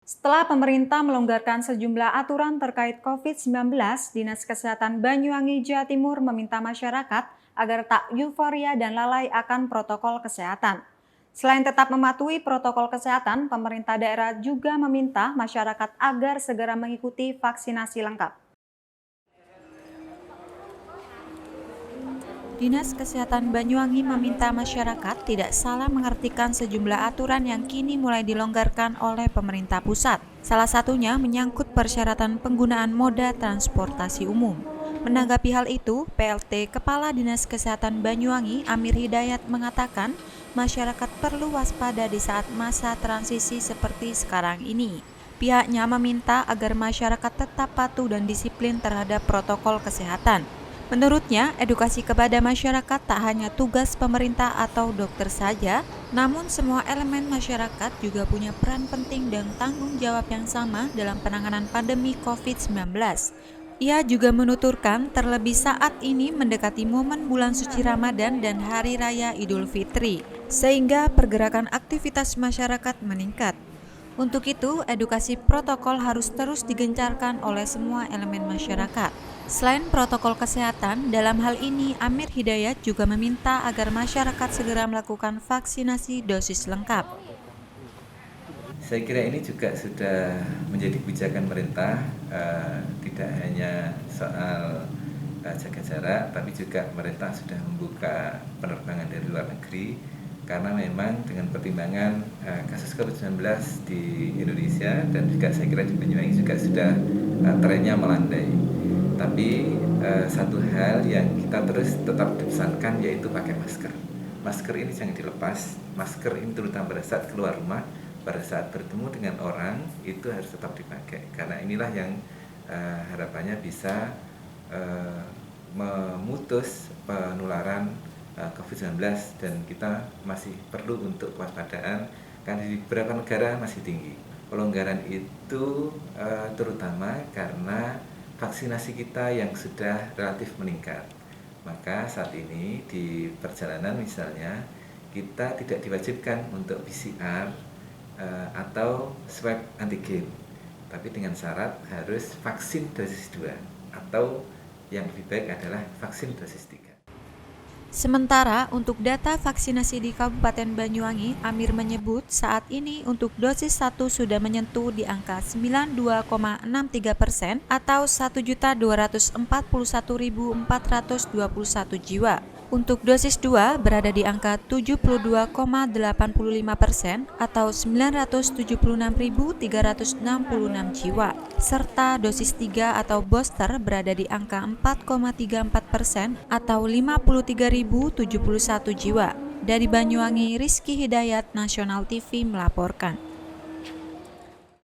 Setelah pemerintah melonggarkan sejumlah aturan terkait COVID-19, Dinas Kesehatan Banyuwangi, Jawa Timur meminta masyarakat agar tak euforia dan lalai akan protokol kesehatan. Selain tetap mematuhi protokol kesehatan, pemerintah daerah juga meminta masyarakat agar segera mengikuti vaksinasi lengkap. Dinas Kesehatan Banyuwangi meminta masyarakat tidak salah mengartikan sejumlah aturan yang kini mulai dilonggarkan oleh pemerintah pusat. Salah satunya menyangkut persyaratan penggunaan moda transportasi umum. Menanggapi hal itu, PLT Kepala Dinas Kesehatan Banyuwangi Amir Hidayat mengatakan masyarakat perlu waspada di saat masa transisi seperti sekarang ini. Pihaknya meminta agar masyarakat tetap patuh dan disiplin terhadap protokol kesehatan. Menurutnya, edukasi kepada masyarakat tak hanya tugas pemerintah atau dokter saja, namun semua elemen masyarakat juga punya peran penting dan tanggung jawab yang sama dalam penanganan pandemi COVID-19. Ia juga menuturkan terlebih saat ini mendekati momen bulan suci Ramadan dan Hari Raya Idul Fitri, sehingga pergerakan aktivitas masyarakat meningkat. Untuk itu, edukasi protokol harus terus digencarkan oleh semua elemen masyarakat. Selain protokol kesehatan, dalam hal ini Amir Hidayat juga meminta agar masyarakat segera melakukan vaksinasi dosis lengkap. Saya kira ini juga sudah menjadi kebijakan pemerintah, tidak hanya soal jaga jarak, tapi juga pemerintah sudah membuka penerbangan dari luar negeri, karena memang dengan pertimbangan kasus COVID-19 di Indonesia dan juga saya kira di Banyuwangi juga sudah trennya melandai. Tapi satu hal yang kita terus tetap dipesankan yaitu pakai masker. Masker ini jangan dilepas, masker ini terutama pada saat keluar rumah, pada saat bertemu dengan orang itu harus tetap dipakai. Karena inilah yang harapannya bisa memutus penularan COVID-19 dan kita masih perlu untuk kewaspadaan karena di beberapa negara masih tinggi. Pelonggaran itu terutama karena vaksinasi kita yang sudah relatif meningkat. Maka saat ini di perjalanan misalnya kita tidak diwajibkan untuk PCR atau swab antigen, tapi dengan syarat harus vaksin dosis 2 atau yang lebih baik adalah vaksin dosis 3. Sementara untuk data vaksinasi di Kabupaten Banyuwangi, Amir menyebut saat ini untuk dosis 1 sudah menyentuh di angka 92,63% atau 1.241.421 jiwa. Untuk dosis 2 berada di angka 72,85% atau 976.366 jiwa, serta dosis 3 atau booster berada di angka 4,34% atau 53.071 jiwa. Dari Banyuwangi, Rizky Hidayat, Nasional TV melaporkan.